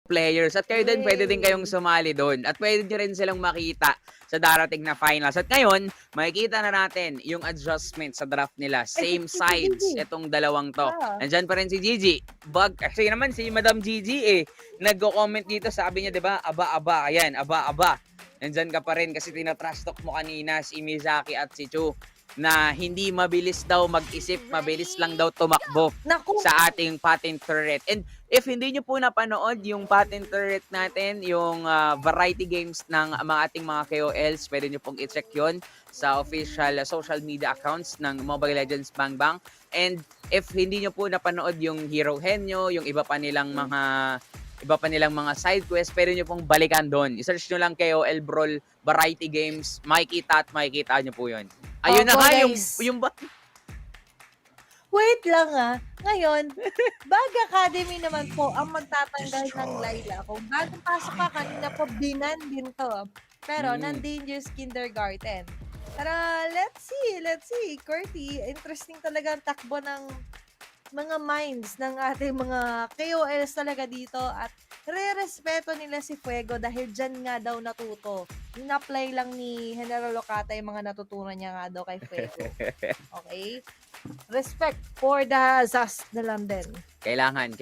players at kayo din pwede din kayong Yay! sumali doon at pwede nyo rin silang makita sa darating na finals. At ngayon, makikita na natin yung adjustment sa draft nila. Ay, Same si sides Gigi. itong dalawang to. Ah, Nandyan pa rin si Gigi. Kasi naman si Madam Gigi nagko-comment dito, sabi niya, 'di ba? Aba-aba, ayan, aba-aba. Nandyan ka pa rin kasi tinatrash talk mo kanina si Mizaki at si Chu na hindi mabilis daw mag-isip, mabilis lang daw tumakbo naku! sa ating patent turret. And if hindi nyo po napanood yung patent turret natin, yung variety games ng mga ating mga KOLs, pwede nyo pong i-check yon sa official social media accounts ng Mobile Legends Bang Bang. And if hindi nyo po napanood yung Hero Henyo, yung iba pa nilang mga side quest, pwede nyo pong balikan doon. I-search nyo lang KOL Brawl Variety Games, makikita nyo po yun. Ayun na Opo, nga, guys. Wait lang Ngayon, Bag Academy naman po ang magtatanggal ng Layla. Kung bagong pasok ka, kanina po binan din to. Pero ng Dangerous Kindergarten. Pero let's see. Curty, interesting talaga ang takbo ng mga minds ng ating mga KOLs talaga dito at re-respeto nila si Fuego dahil dyan nga daw natuto. In-apply lang ni General Locata yung mga natutunan niya nga daw kay Fuego. Okay? Respect for the Zas na lang din. Kailangan.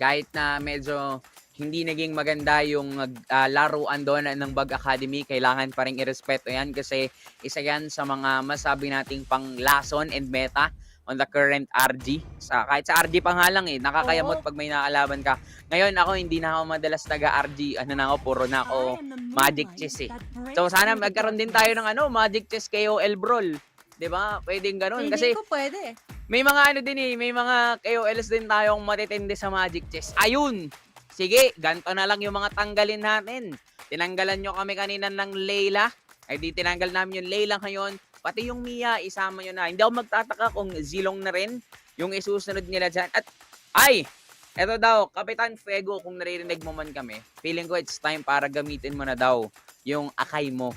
Kahit na medyo hindi naging maganda yung laruan doon ng Bag Academy, kailangan pa rin irespeto yan kasi isa yan sa mga masabi nating panglason and meta on the current RG. Kahit sa RG pa nga lang nakakayamot pag may nakalaban ka. Ngayon ako hindi na ako madalas taga-RG, puro na ako Magic Chess So sana magkaroon din tayo ng Magic Chess KOL Brawl. 'Di ba? Pwedeng ganoon kasi Ko pwede. may mga may mga KOLs din tayong matitindi sa Magic Chess. Ayun. Sige, ganito na lang yung mga tanggalin natin. Tinanggalan nyo kami kanina ng Layla. Ay di tinanggal namin yung Layla ngayon. Pati yung Mia, isama nyo na. Hindi ako magtataka kung Zilong na rin yung isusunod nila dyan. At eto daw, Kapitan Fuego, kung naririnig mo man kami, feeling ko it's time para gamitin mo na daw yung Akai mo.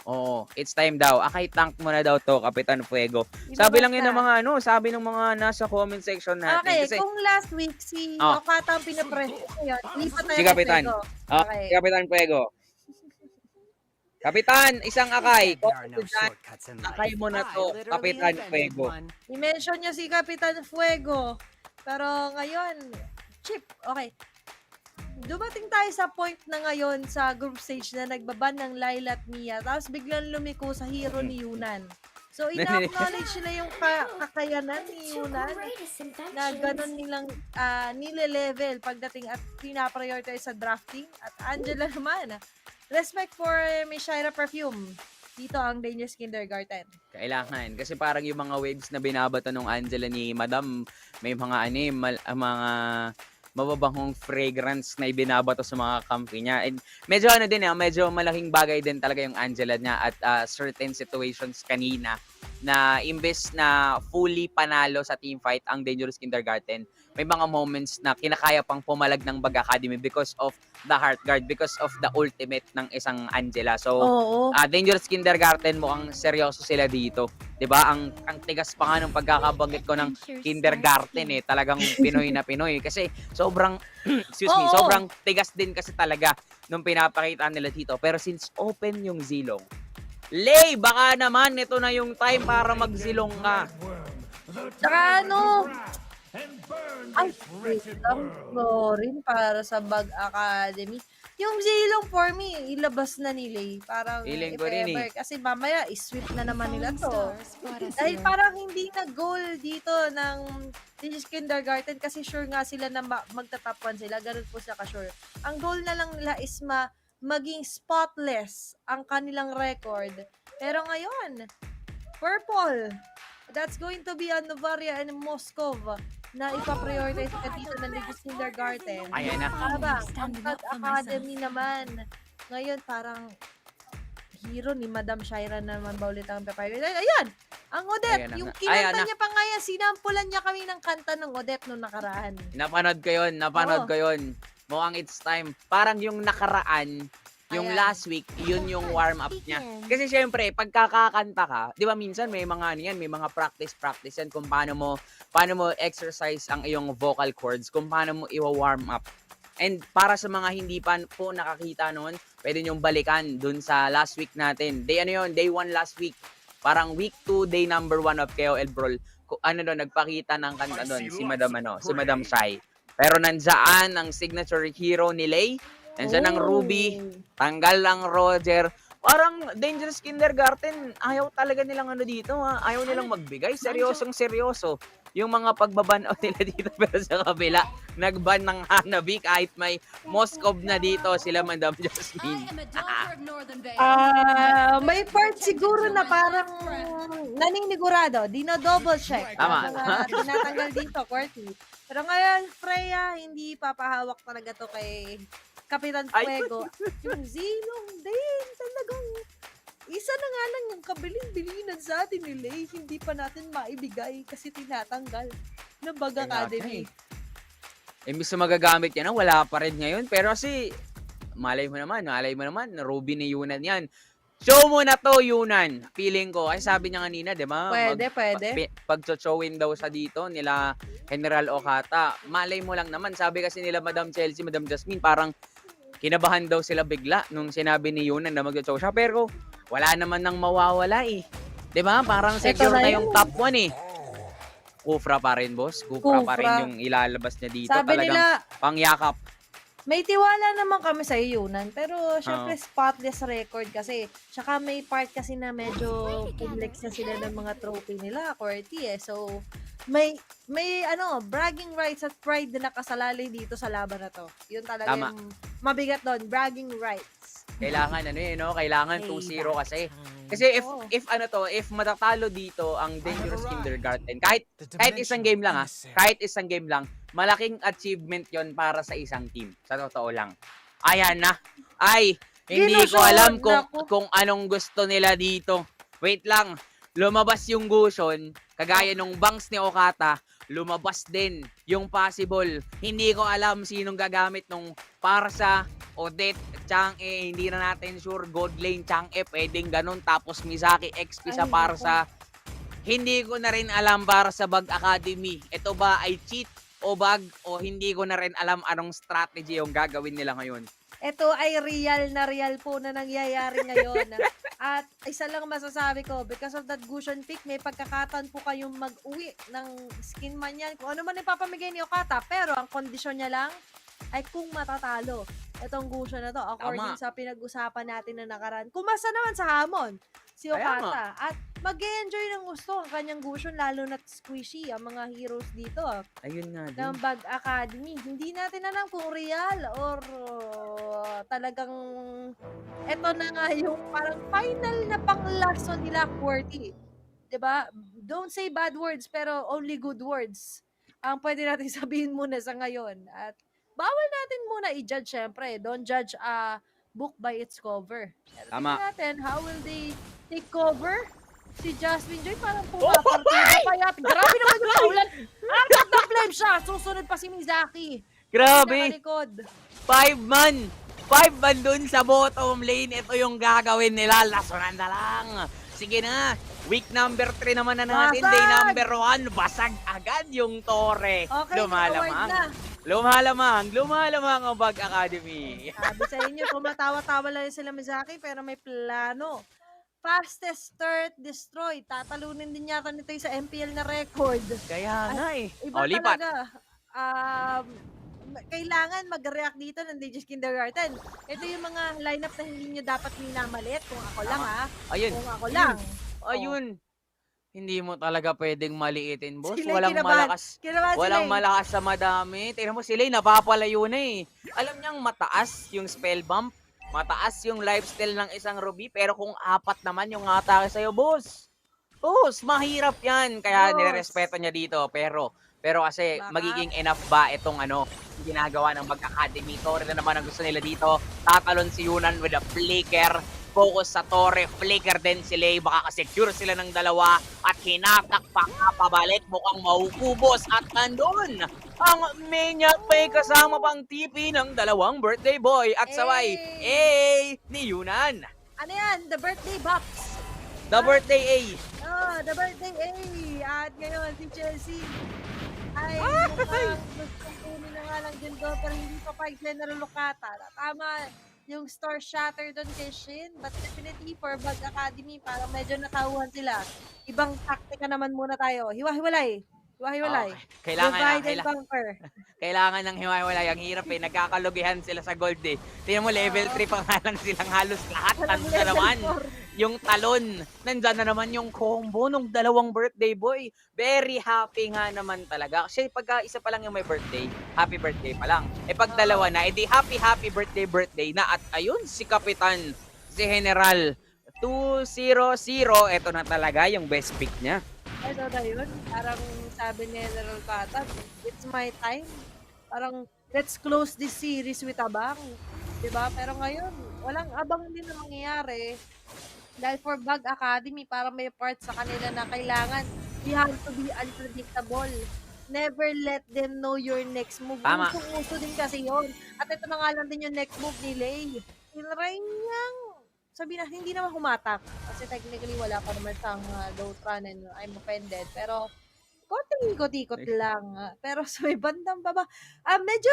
Oo, it's time daw. Akai tank mo na daw to, Kapitan Fuego. Sabi lang yun ng mga sabi ng mga nasa comment section natin. Okay, Kasi, kung last week si Locata ang pinapress ngayon, lipat tayo si kay Kapitan. Fuego. Okay. Si Kapitan Fuego. Kapitan, isang Akai. Akai mo na to, Kapitan Fuego. I-mention niya si Kapitan Fuego. Pero ngayon, chip. Okay. Dumating tayo sa point na ngayon sa group stage na nagbaban ng Layla at Mia. Tapos biglang lumiko sa hero ni Yunan. So, ina-acknowledge nila yung kakayanan ni Yunan na gano'n nilang nile-level pagdating at pinaprioritize sa drafting. At Angela naman, respect for Mishira Perfume. Dito ang Dangerous Kindergarten. Kailangan. Kasi parang yung mga waves na binabato nung Angela ni Madam, may mga mga mababangong fragrance na ibinabato sa mga kampi niya. And medyo medyo malaking bagay din talaga yung Angela niya at certain situations kanina na imbes na fully panalo sa team fight ang Dangerous Kindergarten, may mga moments na kinakaya pang pumalag ng Bag Academy because of the Heart Guard, because of the ultimate ng isang Angela. So, Dangerous Kindergarten, mukhang seryoso sila dito. 'Di ba? Ang tigas pa nga ng pagkakabanggit ko ng kindergarten talagang Pinoy na Pinoy kasi sobrang sobrang tigas din kasi talaga nung pinapakita nila dito. Pero since open yung Zilong, Lay, baka naman ito na yung time para magzilong ka. Tsaka ay, wait lang. Rin para sa Bag Academy. Yung Zilong for me, ilabas na ni Lay. Parang Feeling ko rin kasi mamaya, isweep na naman nila to. Dahil parang hindi na goal dito ng Dangerous Kindergarten kasi sure nga sila na magta-top 1 sila. Ganun po siya ka-sure. Ang goal na lang nila is maging spotless ang kanilang record. Pero ngayon, purple. That's going to be Novaria and Moscow na ipaprioritize ka dito ng Dangerous Kindergarten. Ayan na. Ang Bag Academy naman, ngayon parang hero ni Madam Shira naman ba ulit ang paprioritize? Ayan! Ang Odette, yung kinanta niya pa nga yan, sinampulan niya kami ng kanta ng Odette nung nakaraan. Napanood ko yun. Mukhang it's time. Parang yung nakaraan, yung last week, yun yung warm-up niya. Kasi syempre, pagkakakanta ka, di ba minsan may mga may mga practice yan kung paano mo exercise ang iyong vocal cords, kung paano mo i-warm up. And para sa mga hindi pa po nakakita noon, pwede nyong balikan dun sa last week natin. Day 1 last week. Parang week 2, day number 1 of KOL Brawl. Nagpakita ng kanta doon si Madam Sai. Pero nandiyan ang signature hero ni Lay. Nandiyan ang Ruby. Tanggal ang Roger. Parang Dangerous Kindergarten, ayaw talaga nilang dito ha. Ayaw nilang magbigay. Seryosong seryoso. Yung mga pagbaban nila dito pero sa kabila, nagban ng Hanabi kahit may Moskov na dito sila Madam Jasmine. May part siguro na parang naninigurado, dino-double check. Tama. Tinatanggal dito, Courtney. Pero ngayon, Freya, hindi papahawak talaga to kay Kapitan Fuego. Yung Zilong din, talagang isa na nga lang yung kabiling-bilinan sa atin nila hindi pa natin maibigay kasi tinatanggal ng Bag Academy. Imbis na magagamit yan, wala pa rin ngayon. Pero kasi, malay mo naman, Ruby ni Yunan yan. Show mo na to, Yunan. Feeling ko, ay sabi niya kanina, di ba? Pwede. Pag-showin daw sa dito, nila General Okata. Malay mo lang naman, sabi kasi nila Madam Chelsea, Madam Jasmine, parang kinabahan daw sila bigla nung sinabi ni Yunan na mag-show siya. Pero, wala naman nang mawawala eh. 'Di ba? Parang secure na yung top 1 eh. Kufra pa rin, boss. Kufra pa rin yung ilalabas niya dito. Sabi talagang nila, pangyakap. may tiwala naman kami sa Yunan, pero syempre spotless record kasi. Tsaka may part kasi na medyo kinlex na sila ng mga trophy nila, Corty eh. So, may bragging rights at pride na nakasalalay dito sa laban na to. Yun talaga yung mabigat doon, bragging rights. Kailangan kailangan 2-0 kasi. Kasi if matatalo dito ang Dangerous Kindergarten, kahit isang game lang malaking achievement 'yon para sa isang team. Sa totoo lang. Ayan na. Hindi ko alam kung anong gusto nila dito. Wait lang. Lumabas yung Gusion, kagaya nung bangs ni Okata, lumabas din yung possible. Hindi ko alam sinong gagamit nung Parsa, Odette, Chang'e, hindi na natin sure. Gold Lane, Chang'e, pwedeng ganun. Tapos Misaki, XP sa Parsa. Hindi ko na rin alam para sa Bag Academy. Ito ba ay cheat o bag o hindi ko na rin alam anong strategy yung gagawin nila ngayon. Ito ay real po na nangyayari ngayon. At isa lang masasabi ko, because of that Gusion pick, may pagkakataon po kayong mag-uwi ng skin man yan. Kung ano man ipapamigay ni Okata, pero ang kondisyon niya lang ay kung matatalo itong Gusion na to, according sa pinag-usapan natin na nakaraan. Kumasa naman sa hamon si Okata. At mag-enjoy ng gusto ang kanyang Gusion, lalo na squishy ang mga heroes dito. Ayun nga din. Ng Bag Academy. Hindi natin alam kung real or talagang eto na nga yung parang final na panglaso nila, Qwerty. 'Di ba? Don't say bad words pero only good words ang pwede natin sabihin muna sa ngayon. At bawal natin muna i-judge syempre. Don't judge a book by its cover. Tama. Tingnan natin, how will they take cover? Si Jasmine Joy parang pumapartida pa yat. Grabe naman yung paulan. Angkat na flame siya. Susunod pa si Mizaki. Grabe. Nakalikod. 5 man dun sa bottom lane. Ito yung gagawin nila. Lasunan na lang. Sige na. Week number 3 naman na natin. Basag! Day number 1. Basag agad yung Torre. Okay, Lumalamang ang Bag Academy. Sabi sa inyo, kumatawa-tawa lang sila Mizaki pero may plano. Fastest start, destroy. Tatalunin din yata nito yung sa MPL na record. Kaya nga eh. Iba Lipat. talaga. Kailangan mag-react dito ng Dangerous Kindergarten. Ito yung mga lineup na hindi nyo dapat minamalit. Kung ako lang Ayun. Kung ako lang. Ayun. Hindi mo talaga pwedeng maliitin, boss. Sila Walang malakas sa madami. Tingnan mo sila, napapalayo na eh. Alam niyang mataas yung spell bump. Mataas yung lifesteal ng isang Ruby, pero kung 4 naman yung atake sa'yo, boss. Boss, mahirap yan. Kaya nirerespeto niya dito. Pero kasi magiging enough ba itong ginagawa ng Bag Academy? Torre na naman ang gusto nila dito. Tatalon si Yunan with a flicker. Focus sa Torre, flicker din si Lay. Baka secure sila ng dalawa. At hinatak pa nga pabalik. Mukhang maukubos. At nandun ang Maniac, may kasama pang TP ng dalawang birthday boy. At sabay, ni Yunan. Ano yan? The birthday box. The birthday A. The birthday A. At ngayon si Chelsea Ay, mukhang gustong kunin na nga lang Jimdo, pero hindi pa pa General Lucata. Tama, yung store shatter doon kay Shin, but definitely for Bug Academy, parang medyo natauhan sila. Ibang taktika naman muna tayo. Hiwa-hiwalay. Hiwa-hiwalay. Okay. Kailangan Divide and conquer. kailangan ng hiwa-hiwalay. Ang hirap eh. Nagkakalugihan sila sa gold eh. Tingnan mo, level 3 pa nga lang silang halos lahat. Walang Nandun na naman level yung talon. Nandyan na naman yung combo ng dalawang birthday boy. Very happy nga naman talaga. Kasi pagka isa pa lang yung may birthday, happy birthday pa lang. E pag dalawa na, edi happy birthday na. At ayun, si Kapitan, si General 200. Ito na talaga yung best pick niya. Ito na yun. Parang sabi ni General Kata, it's my time. Parang, let's close this series with abang. Diba? Pero ngayon, walang abang din na mangyayari. Dahil for Bug Academy, parang may part sa kanila na kailangan, you have to be unpredictable. Never let them know your next move. Tama. Usong-uso din kasi yon. At ito na nga lang din yung next move ni Lay. Tinry niyang, sabi na, hindi naman humatak. Kasi technically, wala pa naman siyang dose run and I'm offended. Pero, konting ikot-ikot lang. Pero sa may bandang baba, medyo,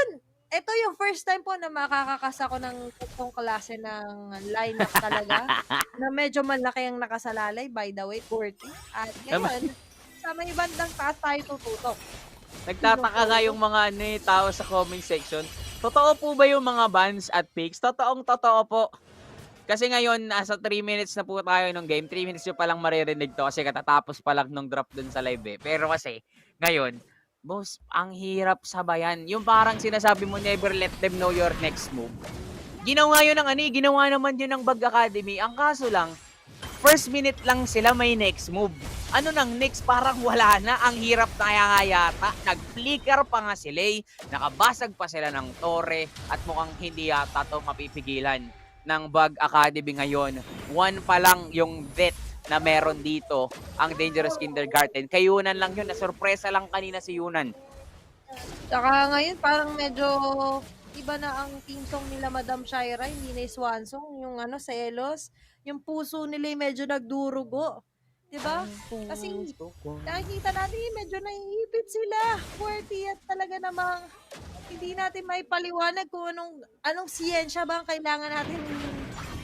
ito yung first time po na makakakas ako ng itong klase ng lineup talaga. Na medyo malaki ang nakasalalay, by the way, 40. At ngayon, sa may bandang taas tayo tututok. Nagtataka nga yung mga tao sa comment section. Totoo po ba yung mga bans at picks? Totoo po. Kasi ngayon, nasa 3 minutes na po tayo ng game. 3 minutes nyo palang maririnig to kasi katatapos pa lang nung drop dun sa live eh. Pero kasi, ngayon, boss, ang hirap sabayan. Yung parang sinasabi mo, never let them know your next move. Ginawa yun ng ginawa naman yun ng Bug Academy. Ang kaso lang, first minute lang sila may next move. Ano nang next? Parang wala na. Ang hirap na nga yata. Nag-flicker pa nga sila. Nakabasag pa sila ng torre. At mukhang hindi yata to mapipigilan ng Bug Academy ngayon. One pa lang yung vet na meron dito, ang Dangerous Kindergarten. Kay Yunan lang yun. Na-surpresa lang kanina si Yunan. Saka ngayon, parang medyo iba na ang team song nila Madam Shaira, hindi na yung Swan Song, yung selos. Yung puso nila medyo nagdurugo. Diba? Kasi nakikita natin medyo naiipit sila. QWERTY at talaga namang hindi natin may paliwanag kung anong siyensya ba ang kailangan natin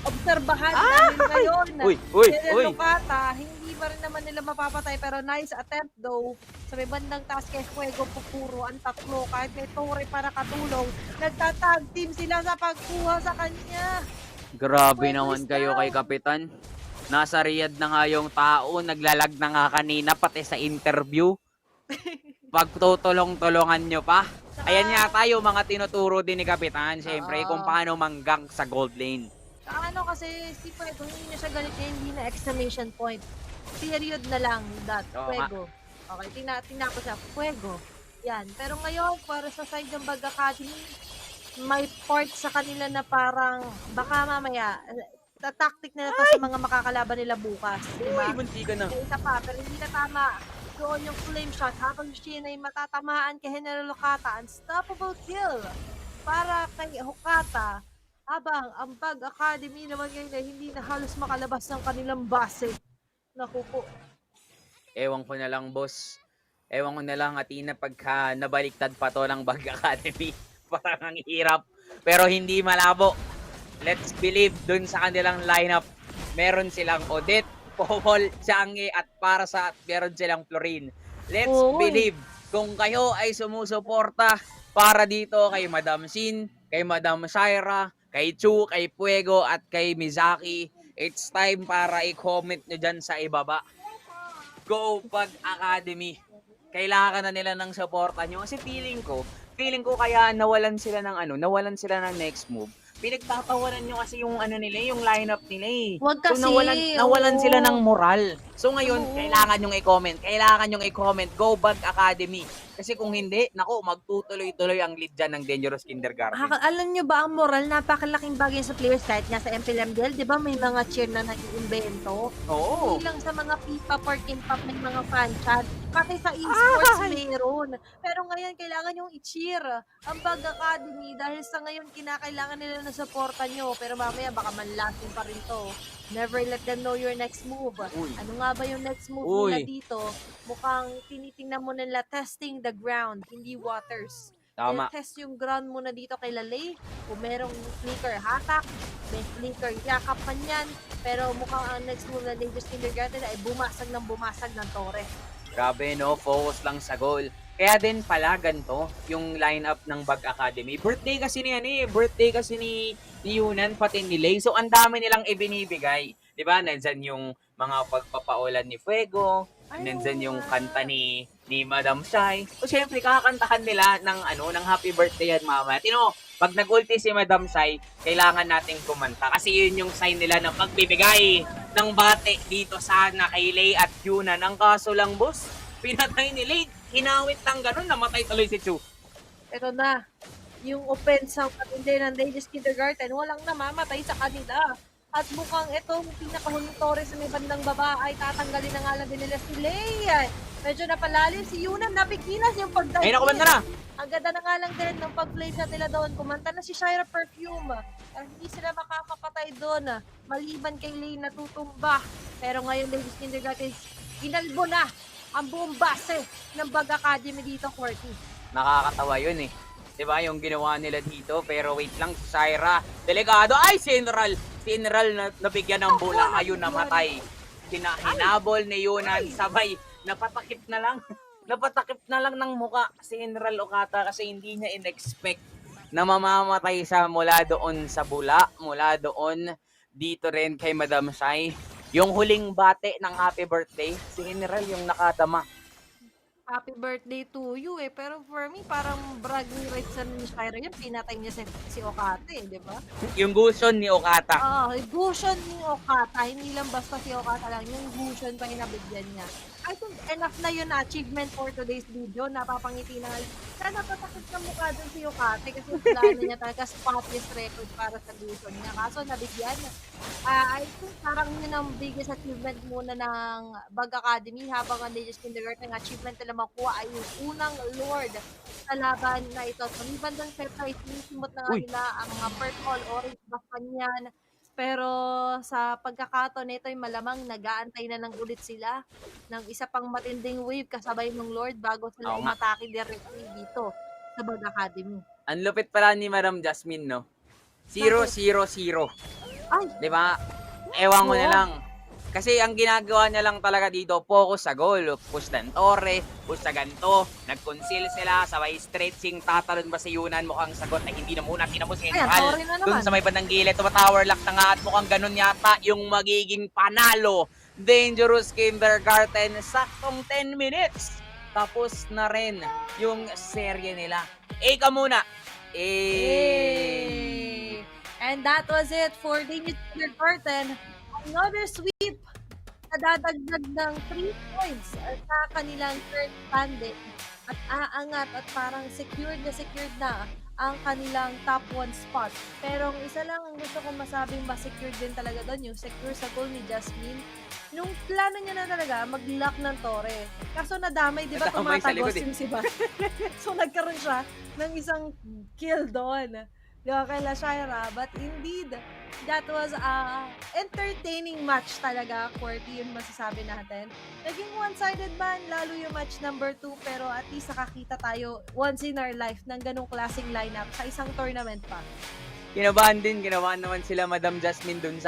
obserbahan namin ngayon. Uy! Lucata, hindi pa rin naman nila mapapatay pero nice attempt though. Sa may bandang taas kay Fuego Pupuro ang tatlo kahit may torre para katulong. Nagtatag team sila sa pagkuha sa kanya. Grabe naman kayo kay Kapitan. Nasa Riyadh na nga yung tao, naglalag na nga kanina pati sa interview. Pagtutulong-tulungan nyo pa. Ayan yata yung mga tinuturo din ni Kapitan, syempre, kung paano manggang sa gold lane. Kasi si Fuego, hindi na siya galit niya, hindi na exclamation point. Period na lang, that, Fuego. Okay, tinapos siya, Fuego. Yan, pero ngayon, para sa side ng Bug Academy, may part sa kanila na parang, baka mamaya, tactic na to sa mga makakalaban nila bukas. Diba? Munti ka na. Isa pa, pero hindi na tama. Doon yung flame shot, habang Shin ay matatamaan kay General Lucata, unstoppable kill para kay Hokata. Habang ang Bug Academy naman ngayon ay hindi na halos makalabas ng kanilang base. Naku po. Ewan ko na lang, boss. Ewan ko na lang, Atina, pagka nabaliktad pa to ng Bug Academy. Parang ang hirap. Pero hindi malabo. Let's believe dun sa kanilang lineup. Meron silang Odette, Pohol, Changi, at para sa meron silang Florin. Let's believe kung kayo ay sumusuporta para dito kay Madam Shin, kay Madam Shaira, kay Chu, kay Fuego, at kay Mizaki. It's time para i-comment nyo dyan sa ibaba. Go Bug Academy. Kailangan na nila ng suporta nyo. Kasi feeling ko kaya nawalan sila ng next move. Pinagtatawanan nyo kasi yung nila, yung lineup nila eh. Wag kasi. So nawalan sila ng moral. So ngayon, kailangan yung i-comment. Go Bug Academy. Kasi kung hindi, naku, magtutuloy-tuloy ang lead dyan ng Dangerous Kindergarten. Alam nyo ba ang moral? Napakalaking bagay sa players kahit nga sa MPLMDL, di ba may mga cheer na nag-iimbento? Oo. Hindi lang sa mga pipa, pork and pop, may mga fan chat. Pati sa esports meron. Pero ngayon kailangan yung i-cheer ang Bag Academy dahil sa ngayon kinakailangan nila ng suporta nyo. Pero mamaya baka manlaking pa rin to. Never let them know your next move. Uy. Ano nga ba yung next move nila Uy. dito? Mukhang tinitingnan mo nila testing the ground, hindi waters. Tama. Test yung ground muna dito kay Lalay. Kung merong flicker hatak, may flicker yakap man yan. Pero mukhang ang next move na Dangerous Kindergarten ay bumasag ng Torre. Grabe no, focus lang sa goal. Kaya din pala ganito yung lineup ng Bag Academy. Birthday kasi ni Yunan pati ni Lay. So ang dami nilang ibinibigay. 'Di ba? Nandiyan yung mga pagpapaulan ni Fuego, nandiyan yung kanta ni Madam Shai. So syempre kakantahan nila ng happy birthday yan mama. Tino, pag nag-ulti si Madam Shai, kailangan nating kumanta kasi yun yung sign nila ng pagbibigay ng bate dito sana kay Lay at Yunan. Ang kaso lang boss, pinatay ni Lay. Hinawit ng ganun, namatay tuloy si Chu. Ito na, yung offensive patindi ng Dangerous Kindergarten, walang namamatay sa kanila. At mukhang itong pinakahuling Torre sa may bandang baba ay tatanggalin na nga lang din nila si Lay. Medyo napalalim si Yunan, napigilan yung pagdive. Ay, nakumanta na! Ang ganda na nga lang din ng pag-play na nila doon. Kumanta na si Shira Perfume. Hindi sila makakapatay doon. Maliban kay Lay na tutumba. Pero ngayon, Dangerous Kindergarten, inalbo na ang buong base ng Bag Academy dito, Quirky. Nakakatawa yun eh. 'Di ba yung ginawa nila dito? Pero wait lang, si Syra, delikado. Ay, si General na nabigyan ng bola, ayun namatay. Hinabol ni Yunan, sabay, napatakip na lang ng muka si General Okata kasi hindi niya in-expect na mamamatay siya mula doon sa bula, mula doon dito rin kay Madam Shai. Yung huling bate ng happy birthday, si General yung nakatama. Happy birthday to you eh. Pero for me, parang bragging rights ni Shira yun. Pinatay niya si Okate, di ba? Yung gusto ni Okata. Gusion ni Okata. Hindi lang basta si Okata lang. Yung gusion pa yung nabigyan niya. I think enough na yun na achievement for today's video. Napapangiti na nga. Sana patakot na mukha dun si Okate kasi wala na niya talaga spotless record para sa gusion niya. Kaso nabigyan niya. I think parang yun ang biggest achievement muna ng Bag Academy habang ang Dangerous Kindergarten achievement nila makuha ay yung unang Lord sa laban na ito. Maliban doon, syempre, sinisimot na nga Uy. nila ang mga purple, orange, bakanyan. Pero sa pagkakataon nito ay malamang nag-aantay na ng ulit sila ng isa pang matinding wave kasabay ng Lord bago sila Oo nga. umatake directly dito sa Bag Academy. Ang lupit pala ni Madam Jasmine, no? 0-0-0. Ay, Di ba? Ewan ko na Oo. lang. Kasi ang ginagawa niya lang talaga dito, focus sa goal. Push ng Torre, push sa ganto. Nag-conceal sila, sabay stretching, tatalon ba si Yunan? Mukhang sagot na hindi na muna tinapos si ayan, General. sorry na Doon naman. sa may bandang gilid, tumatower lock na nga at mukhang ganun yata yung magiging panalo. Dangerous Kindergarten, saktong 10 minutes. Tapos na rin yung serye nila. Ka muna. Yay! And that was it for Dangerous Kindergarten. Another sweep na dadagdag ng 3 points sa kanilang third standing at aangat at parang secured na ang kanilang top 1 spot. Pero ang isa lang ang gusto kong masabing ma-secure din talaga doon, yung secure sa goal ni Jasmine. Nung plano niya na talaga mag-lock ng Torre. Kaso nadamay, di ba, Nadamay sa tumatagos likod eh. yung si Bas. So nagkaroon siya ng isang kill doon. Di ba, kay La Shira. But indeed, that was a entertaining match talaga, Quirky, yun masasabi natin. Naging one-sided man, lalo yung match number 2, pero at least nakakita tayo once in our life ng ganong klaseng lineup sa isang tournament pa. Kinabahan naman sila Madam Jasmine dun sa